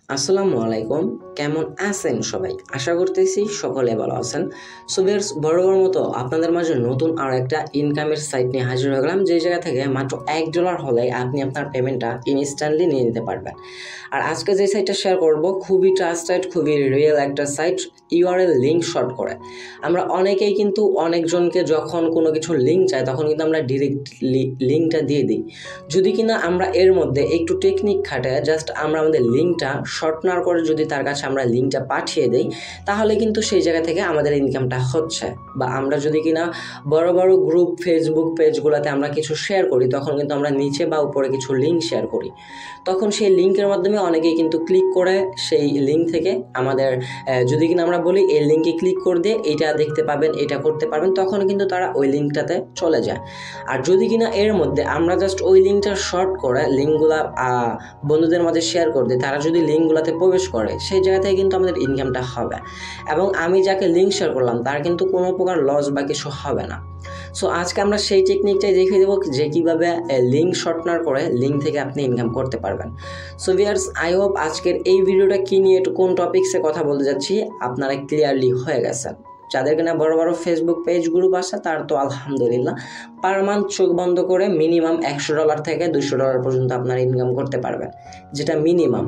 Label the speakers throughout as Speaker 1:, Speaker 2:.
Speaker 1: আসসালামু আলাইকুম, কেমন আছেন সবাই? আশা করতেছি সকলে ভালো আছেন। সো ভিউয়ার্স, বরাবর মতো আপনাদের মাঝে নতুন আর একটা ইনকামের সাইট নিয়ে হাজির হয়ে গেলাম, যে জায়গা থেকে মাত্র $1 হলে আপনি আপনার পেমেন্টটা ইনস্ট্যান্টলি নিয়ে নিতে পারবেন। আর আজকে যে সাইটটা শেয়ার করব খুবই ট্রাস্টেড, খুবই রিয়েল একটা সাইট, ইউআরএল লিঙ্ক শর্ট করে। আমরা অনেকেই কিন্তু অনেকজনকে যখন কোনো কিছু লিঙ্ক চাই তখন কিন্তু আমরা ডিরেক্ট লিঙ্কটা দিয়ে দিই। যদি কিনা আমরা এর মধ্যে একটু টেকনিক খাটায় জাস্ট আমরা আমাদের লিঙ্কটা শর্টনার করে যদি তার কাছে আমরা লিঙ্কটা পাঠিয়ে দেই, তাহলে কিন্তু সেই জায়গা থেকে আমাদের ইনকামটা হচ্ছে। বা আমরা যদি কিনা বড় বড় গ্রুপ ফেসবুক পেজগুলোতে আমরা কিছু শেয়ার করি, তখন কিন্তু আমরা নিচে বা উপরে কিছু লিঙ্ক শেয়ার করি, তখন সেই লিঙ্কের মাধ্যমে অনেকেই কিন্তু ক্লিক করে সেই লিঙ্ক থেকে আমাদের যদি কিনা আমরা বলি এই লিঙ্কে ক্লিক করে দিয়ে এটা দেখতে পাবেন, এটা করতে পারবেন, তখন কিন্তু তারা ওই লিঙ্কটাতে চলে যায়। আর যদি কিনা এর মধ্যে আমরা জাস্ট ওই লিঙ্কটা শর্ট করে লিঙ্কগুলা বন্ধুদের মধ্যে শেয়ার করে দিই, তারা যদি লিঙ্কগুলোতে প্রবেশ করে সেই জায়গা থেকে কিন্তু আমাদের ইনকামটা হবে। এবং আমি যাকে লিঙ্ক শেয়ার করলাম তার কিন্তু কোনো প্রকার লস বা কিছু হবে না। সো আজকে আমরা সেই টেকনিকটাই দেখিয়ে দেবো যে কীভাবে লিঙ্ক শর্টনার করে লিঙ্ক থেকে আপনি ইনকাম করতে পারবেন। সো ভিউয়ার্স, আই হোপ আজকের এই ভিডিওটা কী নিয়ে কোন টপিক্সে কথা বলতে যাচ্ছি আপনারা ক্লিয়ারলি হয়ে গেছেন। যাদের কিনা বড় বড় ফেসবুক পেজ গ্রুপ আছে তার তো আলহামদুলিল্লাহ, পার মান্থ চোখ বন্ধ করে মিনিমাম $100 থেকে $200 পর্যন্ত আপনারা ইনকাম করতে পারবেন, যেটা মিনিমাম।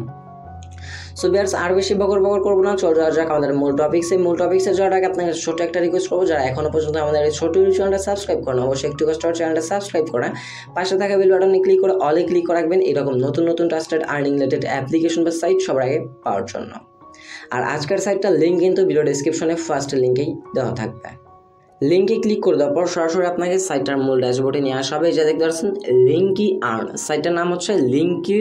Speaker 1: সো ভিউয়ার্স, আর বেশি বকর করবো না, চল যাওয়া যাক আমাদের মূল টপিক্সে যাওয়ার আগে আপনাকে ছোট একটা রিকোয়েস্ট করবো, যারা এখনো পর্যন্ত আমাদের এই ছোট চ্যানেলটা সাবস্ক্রাইব করেন অবশ্যই একটু চ্যানেলটা সাবস্ক্রাইব করে পাশে থাকা বেল বাটনে ক্লিক করে অলে ক্লিক করে রাখবেন এরকম নতুন ট্রাস্টেড আর্নিং রিলেটেড অ্যাপ্লিকেশন বা সাইট সবার আগে পাওয়ার জন্য। আর আজকের সাইটটার লিঙ্ক কিন্তু ভিডিও ডেসক্রিপশনে ফার্স্ট লিঙ্কেই দেওয়া থাকবে। লিঙ্কে ক্লিক করে দেওয়ার পর সরাসরি আপনাকে সাইটটার মূল ড্যাশবোর্ডে নিয়ে আসা হবে। যা দেখতে পাচ্ছেন লিঙ্কি আর্ন, সাইটটার নাম হচ্ছে লিঙ্কি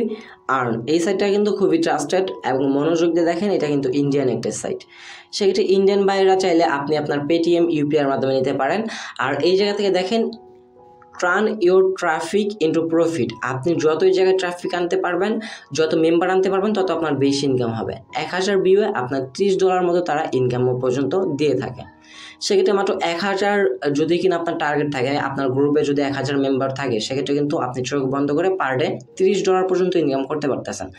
Speaker 1: আর্ন। এই সাইটটা কিন্তু খুবই ট্রাস্টেড এবং মনোযোগ দিয়ে দেখেন, এটা কিন্তু ইন্ডিয়ান একটা সাইট। সেক্ষেত্রে ইন্ডিয়ান বাইরেরা চাইলে আপনি আপনার পেটিএম ইউপিআইয়ের মাধ্যমে নিতে পারেন। আর এই জায়গা থেকে দেখেন turn your traffic into profit, আপনি যতই জায়গায় ট্রাফিক আনতে পারবেন, যত মেম্বার আনতে পারবেন, তত আপনার বেশি ইনকাম হবে। 1000 ভিউয়ে আপনার $30 মতো তারা ইনকাম পর্যন্ত দিয়ে থাকে। সেক্ষেত্রে মাত্র 1000 যদি কিনা আপনার টার্গেট থাকে, আপনার গ্রুপে যদি 1000 মেম্বার থাকে, সেক্ষেত্রে কিন্তু আপনি চোখ বন্ধ করে পার ডে $30 পর্যন্ত ইনকাম করতে পারতেছেন।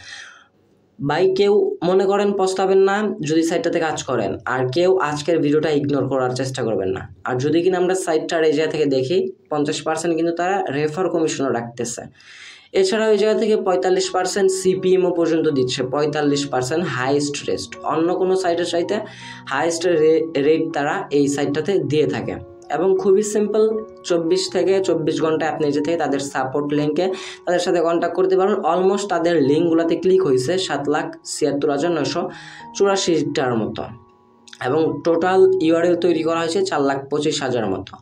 Speaker 1: ভাই, কেউ মনে করেন পস্তাবেন না যদি সাইটটাতে কাজ করেন, আর কেউ আজকের ভিডিওটা ইগনোর করার চেষ্টা করবেন না। আর যদি কিনা আমরা সাইটটার এই জায়গা থেকে দেখি 50% কিন্তু তারা রেফার কমিশনও রাখতেছে। এছাড়াও এই জায়গা থেকে 45% সিপিএমও পর্যন্ত দিচ্ছে, 45% হাইয়েস্ট রেট। অন্য কোনো সাইটের চাইতে হাইয়েস্ট রেট তারা এই সাইটটাতে দিয়ে থাকে। এবং খুবই সিম্পল, 24 থেকে 24 ঘন্টায় আপনি যে থেকে তাদের সাপোর্ট লিঙ্কে তাদের সাথে কন্ট্যাক্ট করতে পারেন। অলমোস্ট তাদের লিঙ্কগুলোতে ক্লিক হয়েছে 7,76,984টার মতো, এবং টোটাল ইউআরএল তৈরি করা হয়েছে 4,25,000 মতো।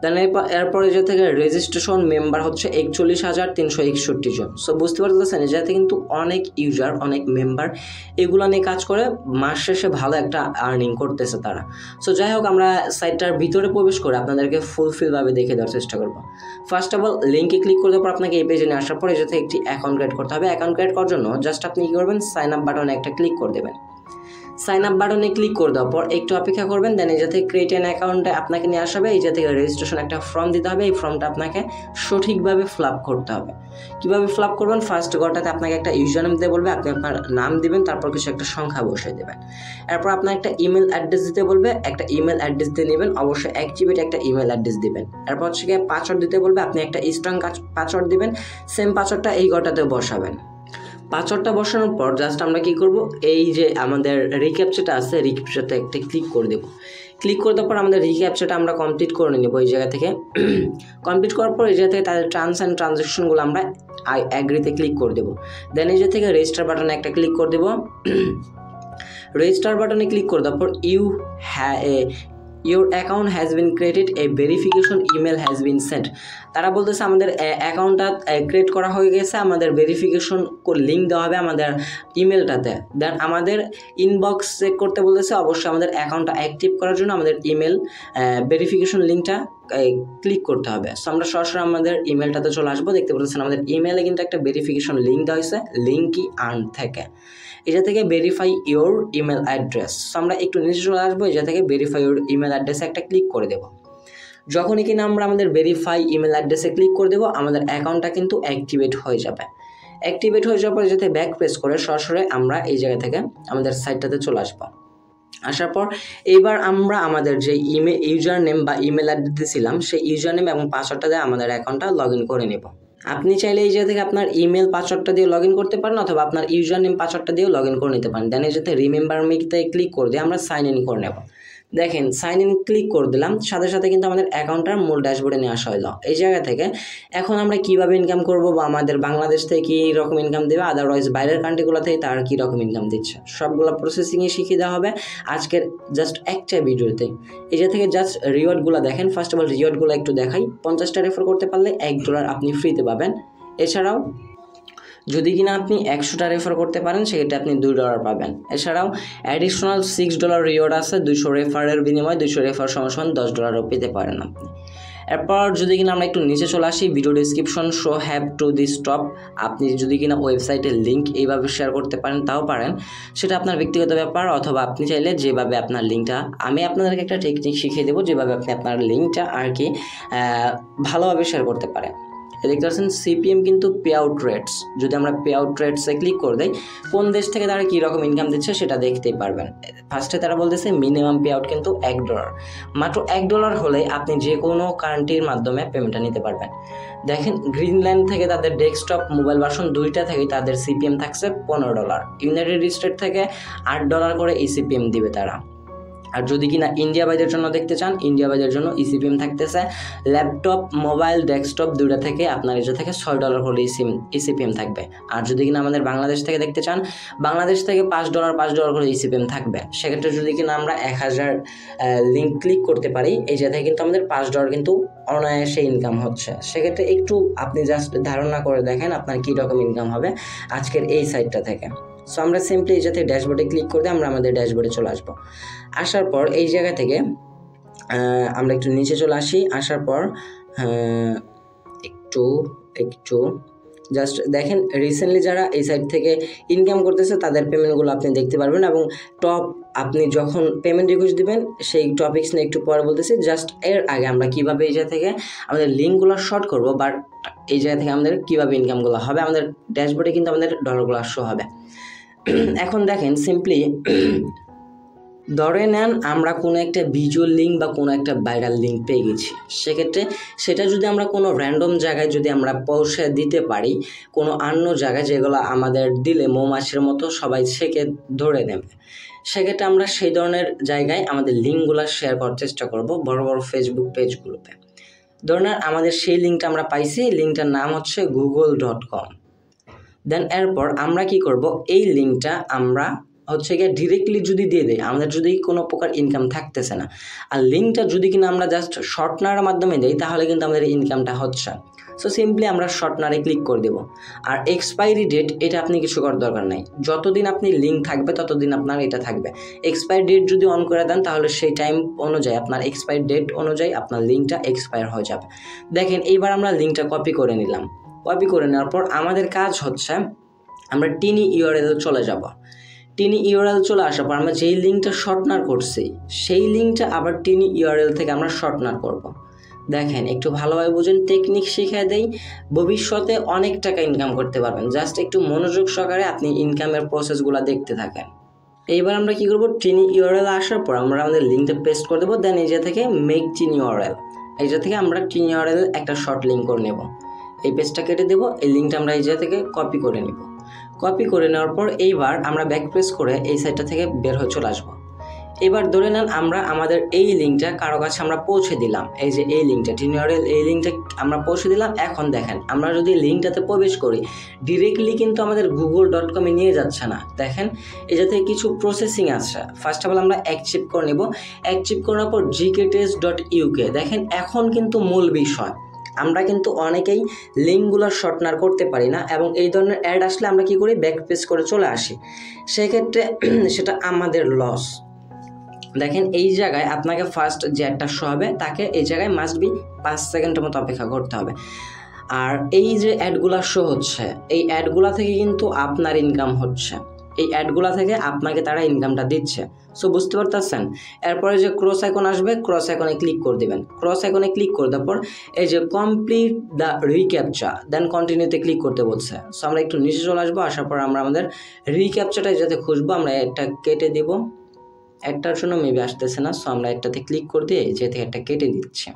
Speaker 1: দেন এরপরে যে থেকে রেজিস্ট্রেশন মেম্বার হচ্ছে 41,361 জন। সো বুঝতে পারতেছেন এই জায়গাতে কিন্তু অনেক ইউজার, অনেক মেম্বার এগুলো নিয়ে কাজ করে, মাস শেষে ভালো একটা আর্নিং করতেছে তারা। সো যাই হোক, আমরা সাইটটার ভিতরে প্রবেশ করে আপনাদেরকে ফুলফিলভাবে দেখে দেওয়ার চেষ্টা করবো। ফার্স্ট অফ অল, লিঙ্কে ক্লিক করতে পর আপনাকে এই পেজে নিয়ে আসার পর এটাতে একটি অ্যাকাউন্ট ক্রিয়েট করতে হবে। অ্যাকাউন্ট ক্রিয়েট করার জন্য জাস্ট আপনি কী করবেন, সাইন আপ বাটনে একটা ক্লিক করে দেবেন। সাইন আপ বাটনে ক্লিক করে দেওয়ার পর একটু অপেক্ষা করবেন। দেন এই যাতে ক্রিয়েট অ্যান অ্যাকাউন্টে আপনাকে নিয়ে আসবে। এই যাতে রেজিস্ট্রেশন একটা ফর্ম দিতে হবে, এই ফর্মটা আপনাকে সঠিকভাবে ফিল আপ করতে হবে। কীভাবে ফিল আপ করবেন, ফার্স্ট ঘরটাতে আপনাকে একটা ইউজার নেম দিতে বলবে, আপনি আপনার নাম দিবেন, তারপর কিছু একটা সংখ্যা বসিয়ে দেবেন। এরপর আপনার একটা ইমেল অ্যাড্রেস দিতে বলবে, একটা ইমেল অ্যাড্রেস দিয়ে নেবেন, অবশ্যই অ্যাক্টিভেট একটা ইমেল অ্যাড্রেস দিবেন। এরপর হচ্ছে গিয়ে পাসওয়ার্ড দিতে বলবে, আপনি একটা স্ট্রং পাসওয়ার্ড দিবেন, সেম পাসওয়ার্ডটা এই ঘরটাতে বসাবেন। পাসওয়ার্ডটা বসানোর পর জাস্ট আমরা কি করব, এই যে আমাদের রিক্যাপচাটা আছে, রিক্যাপচাটা একটা ক্লিক করে দেবো। ক্লিক করে দেওয়ার পর আমাদের রিক্যাপচাটা আমরা কমপ্লিট করে নেব। এই জায়গা থেকে কমপ্লিট করার পর এই জায়গা থেকে তাদের টার্মস অ্যান্ড ট্রানজ্যাকশনগুলো আমরা অ্যাগ্রিতে ক্লিক করে দেবো। দেন এই জায়গা থেকে রেজিস্টার বাটনে একটা ক্লিক করে দেবো। রেজিস্টার বাটনে ক্লিক করে দেওয়ার পর your account has been created, A verification email has been sent. তারা বলতেছে আমাদের অ্যাকাউন্টটা ক্রিয়েট করা হয়ে গেছে, আমাদের ভেরিফিকেশন লিঙ্ক দেওয়া হবে আমাদের ইমেলটাতে। দেন আমাদের ইনবক্স চেক করতে বলতেছে, অবশ্যই আমাদের অ্যাকাউন্টটা অ্যাক্টিভ করার জন্য আমাদের ইমেল ভেরিফিকেশন লিঙ্কটা ক্লিক করতে হবে। সো আমরা সরাসরি আমাদের ইমেলটাতে চলে আসবো। দেখতে পাচ্ছেন আমাদের ইমেলে কিন্তু একটা ভেরিফিকেশন লিঙ্ক দেওয়া হয়েছে লিঙ্কি আর্ন থেকে। এটা থেকে verify your email address. So আমরা একটু নিচে চলে আসবো, এটা থেকে ভেরিফাই ইওর ইমেল অ্যাড্রেসে একটা ক্লিক করে দেবো। যখনই কিনা আমরা আমাদের ভেরিফাই ইমেল অ্যাড্রেসে ক্লিক করে দেবো, আমাদের অ্যাকাউন্টটা কিন্তু অ্যাক্টিভেট হয়ে যাবে। অ্যাক্টিভেট হয়ে যাওয়ার পর যাতে ব্যাক প্রেস করে সরাসরি আমরা এই জায়গা থেকে আমাদের সাইটটাতে চলে আসবো। আসার পর এইবার আমরা আমাদের যে ইউজার নেম বা ইমেল অ্যাড্রেস দিয়েছিলাম সেই ইউজার নেম এবং পাসওয়ার্ডটা দিয়ে আমাদের অ্যাকাউন্টটা লগ ইন করে নেব। আপনি চাইলে এই জায়গা থেকে আপনার ইমেল পাসওয়ার্ডটা দিয়ে লগ ইন করতে পারেন অথবা আপনার ইউজার নেম পাসওয়ার্ডটা দিয়েও লগ ইন করে নিতে পারেন। দেন এই যাতে রিমেম্বার মিতে ক্লিক করে দিয়ে আমরা সাইন ইন করে নেব। দেখেন সাইন ইন ক্লিক করে দিলাম, সাথে সাথে কিন্তু আমাদের অ্যাকাউন্টটার মূল ড্যাশবোর্ডে নিয়ে আসা হলো। এই জায়গা থেকে এখন আমরা কিভাবে ইনকাম করব বা আমাদের বাংলাদেশ থেকে কী রকম ইনকাম দেবে, আদারওয়াইজ বাইরের কান্ট্রিগুলো থেকে তারা কী রকম ইনকাম দিচ্ছে সবগুলো প্রসেসিংয়ে শিখিয়ে দেওয়া হবে আজকের জাস্ট একটা ভিডিওতে। এই জায়গা থেকে জাস্ট রিওয়ার্ডগুলো দেখেন। ফার্স্ট অফ অল রিওয়ার্ডগুলো একটু দেখাই। 50টা রেফার করতে পারলে $1 আপনি ফ্রিতে পাবেন। এছাড়াও যদি কিনা আপনি 100টা রেফার করতে পারেন সেক্ষেত্রে আপনি $2 পাবেন। এছাড়াও অ্যাডিশনাল $6 রিওয়ার্ড আছে, 200 রেফারের বিনিময়ে 200 রেফার সমান $10 পেতে পারেন আপনি। এরপর যদি কিনা আমরা একটু নিচে চলে আসি, video description show have to the stop. আপনি যদি কিনা ওয়েবসাইটের লিঙ্ক এইভাবে শেয়ার করতে পারেন তাও পারেন, সেটা আপনার ব্যক্তিগত ব্যাপার। অথবা আপনি চাইলে যেভাবে আপনার লিঙ্কটা, আমি আপনাদেরকে একটা টেকনিক শিখিয়ে দেবো যেভাবে আপনি আপনার লিঙ্কটা আর কি ভালোভাবে শেয়ার করতে পারেন। দেখতে পাচ্ছেন সিপিএম কিন্তু পে আউট রেটস, যদি আমরা পে আউট রেটসে ক্লিক করে দিই কোন দেশ থেকে তারা কীরকম ইনকাম দিচ্ছে সেটা দেখতেই পারবেন। ফার্স্টে তারা বলতেছে মিনিমাম পে আউট কিন্তু $1, মাত্র $1 হলে আপনি যে কোনো কান্ট্রির মাধ্যমে পেমেন্টটা নিতে পারবেন। দেখেন গ্রিনল্যান্ড থেকে তাদের ডেস্কটপ মোবাইল ভার্সন দুইটা থেকেই তাদের সিপিএম থাকছে $15, ইউনাইটেড স্টেট থেকে $8 করে এই সিপিএম দিবে তারা। আর যদি কিনা ইন্ডিয়া বাইদের জন্য দেখতে চান, ইন্ডিয়া বাইদের জন্য ইসিপিএম থাকতেছে ল্যাপটপ মোবাইল ডেস্কটপ দুইটা থেকে আপনার এটা থেকে $6 করে ইসিপিএম থাকবে। আর যদি কিনা আমাদের বাংলাদেশ থেকে দেখতে চান, বাংলাদেশ থেকে $5 করে ইসিপিএম থাকবে। সেক্ষেত্রে যদি কিনা আমরা 1000 লিঙ্ক ক্লিক করতে পারি এই জায়গা থেকে কিন্তু আমাদের $5 কিন্তু অনায়াসে ইনকাম হচ্ছে। সেক্ষেত্রে একটু আপনি জাস্ট ধারণা করে দেখেন আপনার কী রকম ইনকাম হবে আজকের এই সাইটটা থেকে। সো আমরা সিম্পলি এই যাতে ড্যাশবোর্ডে ক্লিক করে আমরা আমাদের ড্যাশবোর্ডে চলে আসবো। আসার পর এই জায়গা থেকে আমরা একটু নিচে চলে আসি। আসার পর একটু জাস্ট দেখেন রিসেন্টলি যারা এই সাইট থেকে ইনকাম করতেছে তাদের পেমেন্টগুলো আপনি দেখতে পারবেন। এবং টপ আপনি যখন পেমেন্ট রিকোয়েস্ট দিবেন সেই টপিকস নিয়ে একটু পরে বলতেছি। জাস্ট এর আগে আমরা কীভাবে এই জায়গা থেকে আমাদের লিঙ্কগুলো শর্ট করবো, বাট এই জায়গা থেকে আমাদের কীভাবে ইনকামগুলো হবে আমাদের ড্যাশবোর্ডে কিন্তু আমাদের ডলারগুলো শো হবে। এখন দেখেন সিম্পলি ধরে নেন আমরা কোনো একটা ভিজুয়াল লিঙ্ক বা কোনো একটা ভাইরাল লিঙ্ক পেয়ে গেছি, সেক্ষেত্রে সেটা যদি আমরা কোনো র্যান্ডম জায়গায় যদি আমরা পৌঁছে দিতে পারি, কোনো অন্য জায়গায় যেগুলো আমাদের দিলে মৌমাছির মতো সবাই সেকে ধরে নেবে, সেক্ষেত্রে আমরা সেই ধরনের জায়গায় আমাদের লিঙ্কগুলো শেয়ার করার চেষ্টা করব বড় বড় ফেসবুক পেজগুলোতে। ধরুন আমাদের সেই লিঙ্কটা আমরা পাইছি, লিঙ্কটার নাম হচ্ছে google.com। দেন এরপর আমরা কি করব, এই লিঙ্কটা আমরা হচ্ছে গিয়ে ডিরেক্টলি যদি দিয়ে দেয় আমাদের যদি কোনো প্রকার ইনকাম থাকতেছে না, আর লিঙ্কটা যদি কিনা আমরা জাস্ট শর্টনারের মাধ্যমে দেই তাহলে কিন্তু আমাদের ইনকামটা হচ্ছে। সো সিম্পলি আমরা শর্টনারে ক্লিক করে দেবো। আর এক্সপায়ারি ডেট এটা আপনি কিছু করার দরকার নাই, যতদিন আপনি লিঙ্ক থাকবে ততদিন আপনার এটা থাকবে। এক্সপায়ারি ডেট যদি অন করে দেন তাহলে সেই টাইম অনুযায়ী আপনার এক্সপায়ারি ডেট অনুযায়ী আপনার লিঙ্কটা এক্সপায়ার হয়ে যাবে। দেখেন এইবার আমরা লিঙ্কটা কপি করে নিলাম। কপি করে নেওয়ার পর আমাদের কাজ হচ্ছে আমরা টিনি ইউআরএল চলে যাব। টিনি ইউআরএল চলে আসার পর আমরা যেই লিঙ্কটা শর্টনার করছি সেই লিঙ্কটা আবার টিনি ইউআরএল থেকে আমরা শর্টনার করব। দেখেন একটু ভালোভাবে বুঝেন, টেকনিক শিখিয়ে দেই, ভবিষ্যতে অনেক টাকা ইনকাম করতে পারবেন। জাস্ট একটু মনোযোগ সহকারে আপনি ইনকামের প্রসেসগুলো দেখতে থাকেন। এইবার আমরা কি করব, টিনি ইউআরএল আসার পর আমরা আমাদের লিঙ্কটা পেস্ট করে দেবো। দেন এই জায়গা থেকে মেক টিনি ইউআরএল, এই জায়গা থেকে আমরা টিনি ইউআরএল একটা শর্ট লিঙ্ক করে নেব। এই পেজটা কেটে দেবো, এই লিঙ্কটা আমরা এই জায়গা থেকে কপি করে নেব। কপি করে নেওয়ার পর এইবার আমরা ব্যাক প্রেস করে এই সাইটটা থেকে বের হয়ে চলে আসবো। এবার ধরে নেন আমরা আমাদের এই লিঙ্কটা কারো কাছে আমরা পৌঁছে দিলাম, এই যে এই লিঙ্কটা টিউটোরিয়াল এই লিঙ্কটা আমরা পৌঁছে দিলাম। এখন দেখেন আমরা যদি লিঙ্কটাতে প্রবেশ করি ডিরেক্টলি কিন্তু আমাদের google.com নিয়ে যাচ্ছে না। দেখেন এই যাতে কিছু প্রসেসিং আছে। ফার্স্ট অফ অল আমরা অ্যাকসেপ্ট করে নেব। অ্যাকসেপ্ট করার পর gkTest.uk। দেখেন এখন কিন্তু মূল বিষয়, আমরা কিন্তু অনেকেই লিঙ্কগুলো শর্টনার করতে পারি না এবং এই ধরনের অ্যাড আসলে আমরা কি করি, ব্যাক পেজ করে চলে আসি, সেক্ষেত্রে সেটা আমাদের লস। দেখেন এই জায়গায় আপনাকে ফার্স্ট যে অ্যাডটা শো হবে তাকে এই জায়গায় মাস্ট বি 5 সেকেন্ডের মতো অপেক্ষা করতে হবে। আর এই যে অ্যাডগুলো শো হচ্ছে এই অ্যাডগুলো থেকে কিন্তু আপনার ইনকাম হচ্ছে। এই অ্যাডগুলা থেকে আপনাকে তারা ইনকামটা দিচ্ছে। সো বুঝতে পারতেছেন। এরপরে যে ক্রস আইকন আসবে, ক্রস আইকনে ক্লিক করে দিবেন। ক্রস আইকনে ক্লিক করে দেওয়ার পর এই যে কমপ্লিট দ্য রিক্যাপচা, দেন কন্টিনিউতে ক্লিক করতে বলছে। সো আমরা একটু নিচে চলে আসবো, আসার পর আমরা আমাদের রিক্যাপচাটা যাতে খুঁজবো, আমরা একটা কেটে দিব। একটার জন্য মেবি আসতেছে না, সো আমরা একটাতে ক্লিক করে দিয়ে যে থেকে একটা কেটে দিচ্ছি।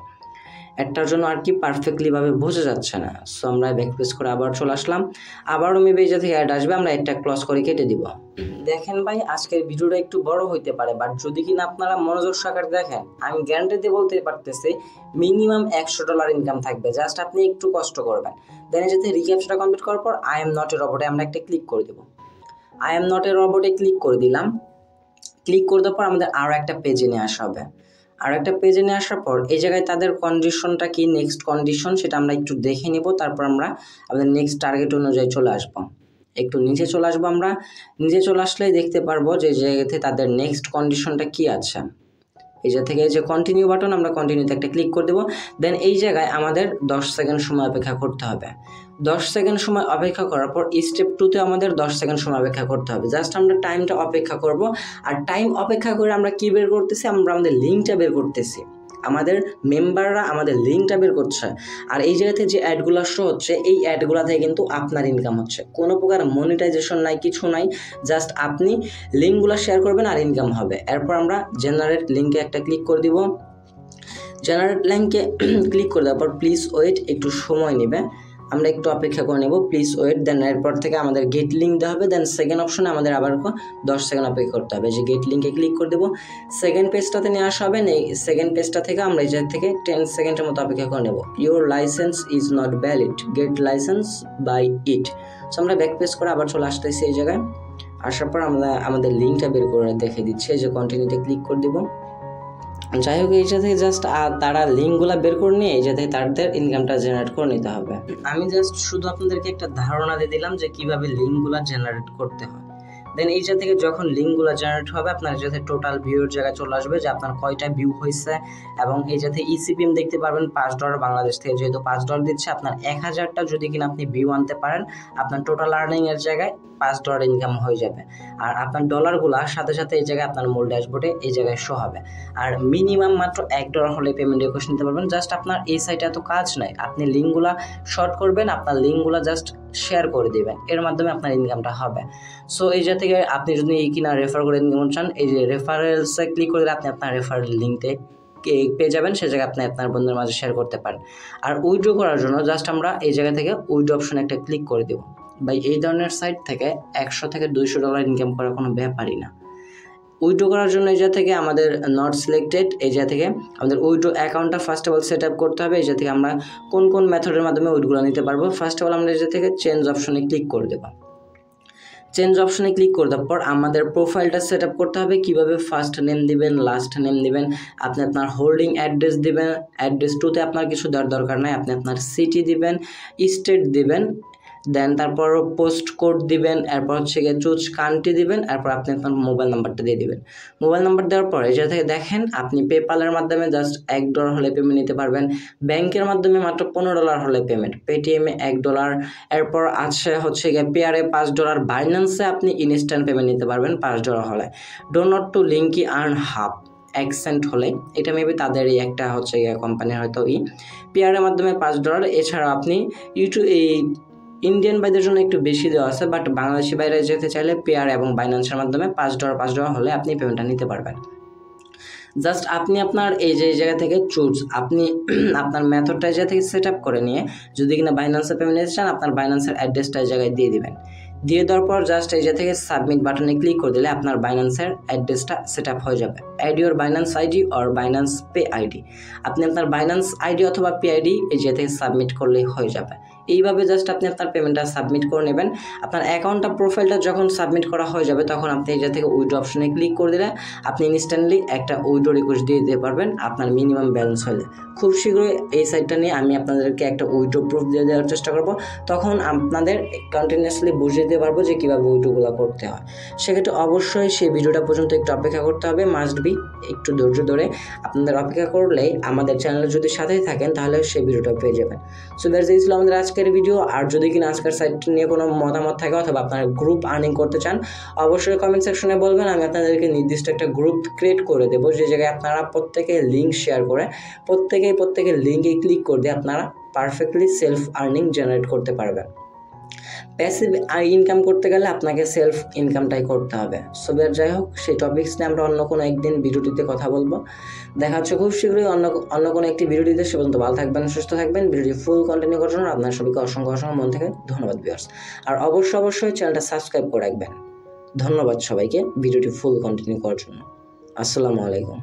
Speaker 1: একটার জন্য আর কি পারফেক্টলিভাবে বোঝা যাচ্ছে না। সো আমরা ব্যাক পেজ করে আবার চলে আসলাম, আবারও মেবি এই থেকে অ্যাড আসবে, আমরা একটা ক্লোজ করে কেটে দিব। দেখেন ভাই, আজকের ভিডিওটা একটু বড় হইতে পারে, বাট যদি কিনা আপনারা মনোযোগ সহকারে দেখেন, আমি গ্যারান্টি দিয়ে বলতে পারতেছি মিনিমাম $100 ইনকাম থাকবে। জাস্ট আপনি একটু কষ্ট করবেন। দেন এই যাতে রিক্যাপচারটা কমপ্লিট করার পর আই এম নট এ রোবটে আমরা একটা ক্লিক করে দেব। আই এম নট এ রোবটে ক্লিক করে দিলাম। ক্লিক করে দেওয়ার পর আমাদের আরও একটা পেজে নিয়ে আসা হবে। আর একটা পেজে নিয়ে আসার পর এই জায়গায় তাদের কন্ডিশনটা কি, নেক্সট কন্ডিশন, সেটা আমরা একটু দেখে নিব। তারপর আমরা আমাদের নেক্সট টার্গেট অনুযায়ী চলে আসবো। একটু নিচে চলে আসবো, আমরা নিচে চলে আসলেই দেখতে পারবো যে জায়গাতে তাদের নেক্সট কন্ডিশনটা কি আছে। এই জায়গা থেকে যে কন্টিনিউ বাটন, আমরা কন্টিনিউতে একটা ক্লিক করে দেবো। দেন এই জায়গায় আমাদের 10 সেকেন্ড সময় অপেক্ষা করতে হবে। 10 সেকেন্ড সময় অপেক্ষা করার পর স্টেপ 2তে আমাদের 10 সেকেন্ড সময় অপেক্ষা করতে হবে। জাস্ট আমরা টাইমটা অপেক্ষা করব। আর টাইম অপেক্ষা করে আমরা কি বের করতেছি, আমরা আমাদের লিঙ্কটা বের করতেছি। আমাদের মেম্বাররা আমাদের লিঙ্কটা বের করছে। আর এই জায়গাতে যে অ্যাডগুলো শো হচ্ছে, এই অ্যাডগুলো থেকে কিন্তু আপনার ইনকাম হচ্ছে। কোনো প্রকার মনিটাইজেশন নাই, কিছু নাই, জাস্ট আপনি লিঙ্কগুলো শেয়ার করবেন আর ইনকাম হবে। এরপর আমরা জেনারেট লিঙ্কে একটা ক্লিক করে দিব। জেনারেট লিঙ্কে ক্লিক করে দেওয়ার পর প্লিজ ওয়েট, একটু সময় নেবে, আমরা একটু অপেক্ষা করে নেব, প্লিজ ওয়েট। দেন এরপর থেকে আমাদের গেট লিঙ্ক দেওয়া হবে। দেন সেকেন্ড অপশনে আমাদের আবার 10 সেকেন্ড অপেক্ষা করতে হবে। যে গেট লিঙ্কে ক্লিক করে দেবো, সেকেন্ড পেজটাতে নিয়ে আসা হবে। এই সেকেন্ড পেজটা থেকে আমরা এই জায়গা থেকে 10 সেকেন্ডের মতো অপেক্ষা করে নেব। Your licence is not valid, get licence by it. So আমরা ব্যাক পেজ করে আবার চলে আসতেছি। এই জায়গায় আসার পর আমরা আমাদের লিঙ্কটা বের করে দেখে দিচ্ছি। যে কন্টিনিউতে ক্লিক করে দেবো। যাই হোক, এইটা থেকে জাস্ট তারা লিঙ্কগুলো বের করে নিয়ে এই থেকে তাদের ইনকামটা জেনারেট করে নিতে হবে। আমি জাস্ট শুধু আপনাদেরকে একটা ধারণা দিয়ে দিলাম যে কিভাবে লিঙ্কগুলো জেনারেট করতে হয়। দেন এইটা থেকে যখন লিঙ্কগুলো জেনারেট হবে, আপনার যাতে টোটাল ভিউর জায়গায় চলে আসবে যে আপনার কয়টা ভিউ হয়েছে, এবং এই যাতে ইসিপিএম দেখতে পারবেন $5 বাংলাদেশ থেকে, যেহেতু $5 দিচ্ছে, আপনার 1000টা যদি কিনা আপনি ভিউ আনতে পারেন, আপনার টোটাল আর্নিং এর জায়গায় $5 ইনকাম হয়ে যাবে। আর আপনার ডলারগুলা সাথে সাথে এই জায়গায় আপনার মূল ড্যাশবোর্ডে এই জায়গায় শো হবে। আর মিনিমাম মাত্র $1 হলে পেমেন্ট রিকোয়েস্ট নিতে পারবেন। জাস্ট আপনার এই সাইটে এত কাজ নাই, আপনি লিঙ্কগুলা শর্ট করবেন, আপনার লিঙ্কগুলা জাস্ট শেয়ার করে দিবেন, এর মাধ্যমে আপনার ইনকামটা হবে। সো এই জায়গা থেকে আপনি যদি কিনা রেফার করে ইনকাম চান, এই যে রেফারেলসে ক্লিক করে দিলে আপনি আপনার রেফারেল লিঙ্কতে পেয়ে যাবেন, সে জায়গায় আপনি আপনার বন্ধুদের মাঝে শেয়ার করতে পারেন। আর উইথড্র করার জন্য জাস্ট আমরা এই জায়গা থেকে উইথড্র অপশনে একটা ক্লিক করে দেব। ভাই, এই ধরনের সাইট থেকে $100 থেকে $200 ইনকাম করার কোনো ব্যাপারই না। উইথড্র করার জন্য এই জায়গা থেকে আমাদের নট সিলেক্টেড, এই জায়গা থেকে আমাদের উইথড্র অ্যাকাউন্টটা first of all set up করতে হবে। এই জায়গা থেকে আমরা কোন কোন মেথডের মাধ্যমে উইথড্রগুলো নিতে পারবো। ফার্স্ট অফ অল আমরা এই জায়গা থেকে চেঞ্জ অপশনে ক্লিক করে দেবো। চেঞ্জ অপশনে ক্লিক করে দেওয়ার পর আমাদের প্রোফাইলটা সেট আপ করতে হবে। কীভাবে ফার্স্ট নেম দিবেন, লাস্ট নেম দিবেন, আপনি আপনার হোল্ডিং অ্যাড্রেস দিবেন। অ্যাড্রেস 2তে আপনার কিছু দেওয়ার দরকার নাই, আপনি আপনার সিটি দিবেন, স্টেট দিবেন, দেন তারপর পোস্ট কোড দিবেন, এরপর হচ্ছে গিয়ে চুজ কান্ট্রি দিবেন, এরপর আপনি আপনার মোবাইল নাম্বারটা দিয়ে দিবেন। মোবাইল নাম্বার দেওয়ার পর এই জায়গা থেকে দেখেন আপনি পেপ্যালের মাধ্যমে জাস্ট $1 হলে পেমেন্ট নিতে পারবেন, ব্যাংকের মাধ্যমে মাত্র $15 হলে পেমেন্ট, পেটিএমে $1, এরপর আছে হচ্ছে গিয়ে পেয়ারে $5, বাইন্যান্সে আপনি ইনস্ট্যান্ট পেমেন্ট নিতে পারবেন $5 হলে, ডোনট টু লিঙ্কি আর্ন হাফ $1 হলে, এটা মেবি তাদেরই একটা হচ্ছে গিয়ে কোম্পানির হয়তো পেয়ারের মাধ্যমে $5। এছাড়া আপনি ইন্ডিয়ান বাইদের জন্য একটু বেশি দেওয়া আছে, বাট বাংলাদেশি বাইরে যেতে চাইলে পেয়ার এবং বাইন্যান্সের মাধ্যমে $5 হলে আপনি পেমেন্টটা নিতে পারবেন। জাস্ট আপনি আপনার এই যে জায়গা থেকে চুজ, আপনি আপনার মেথডটা এই জায়গা থেকে সেট আপ করে নিয়ে যদি কিনা বাইন্যান্সে পেমেন্ট নিতে চান, আপনার বাইন্যান্সের অ্যাড্রেসটা এই জায়গায় দিয়ে দিবেন। দিয়ে দেওয়ার পর জাস্ট এই জায়গা থেকে সাবমিট বাটনে ক্লিক করে দিলে আপনার বাইন্যান্সের অ্যাড্রেসটা সেট আপ হয়ে যাবে। Add your Binance ID or Binance pay ID, আপনি আপনার বাইন্যান্স আইডি অথবা পে আইডি এই জায়গা থেকে সাবমিট করলেই হয়ে যাবে। এইভাবে জাস্ট আপনি আপনার পেমেন্টটা সাবমিট করে নেবেন। আপনার অ্যাকাউন্টটা প্রোফাইলটা যখন সাবমিট করা হয়ে যাবে, তখন আপনি এই জায়গা থেকে উইথড্র অপশনে ক্লিক করে দিলে আপনি ইনস্ট্যান্টলি একটা উইথড্র রিকোয়েস্ট দিয়ে দিতে পারবেন আপনার মিনিমাম ব্যালেন্স হলে। খুব শীঘ্রই এই সাইটটা নিয়ে আমি আপনাদেরকে একটা উইথড্র প্রুফ দিয়ে দেওয়ার চেষ্টা করব, তখন আপনাদের কন্টিনিউয়াসলি বুঝিয়ে দিতে পারবো যে কীভাবে উইথড্রগুলো করতে হয়। সেক্ষেত্রে অবশ্যই সেই ভিডিওটা পর্যন্ত একটু অপেক্ষা করতে হবে, মাস্ট বি, একটু ধৈর্য ধরে আপনাদের অপেক্ষা করলেই আমাদের চ্যানেলে যদি সাথেই থাকেন তাহলে সেই ভিডিওটা পেয়ে যাবেন। সো দ্যাটস ইট ছিল আমাদের আজকে আজকের ভিডিও। আর যদি কিনা আজকের সাইট নিয়ে কোনো মতামত থাকে অথবা আপনারা গ্রুপ আর্নিং করতে চান, অবশ্যই কমেন্ট সেকশনে বলবেন, আমি আপনাদেরকে নির্দিষ্ট একটা গ্রুপ ক্রিয়েট করে দেবো, যে জায়গায় আপনারা প্রত্যেকে লিঙ্ক শেয়ার করে প্রত্যেকের লিঙ্কে ক্লিক করে দিয়ে আপনারা পারফেক্টলি সেলফ আর্নিং জেনারেট করতে পারবেন। প্যাসিভ ইনকাম করতে গেলে আপনাকে সেলফ ইনকামটাই করতে হবে। সো যাই হোক, সেই টপিকস নিয়ে আমরা অন্য কোনো একদিন ভিডিওটিতে কথা বলবো। দেখা হচ্ছে খুব শীঘ্রই অন্য কোনো একটি ভিডিওটিতে। সে পর্যন্ত ভালো থাকবেন, সুস্থ থাকবেন। ভিডিওটি ফুল কন্টিনিউ করার জন্য আপনার সবাইকে অসংখ্য মন থেকে ধন্যবাদ ভিউয়ার্স। আর অবশ্যই চ্যানেলটা সাবস্ক্রাইব করে রাখবেন। ধন্যবাদ সবাইকে ভিডিওটি ফুল কন্টিনিউ করার জন্য। আসসালামু আলাইকুম।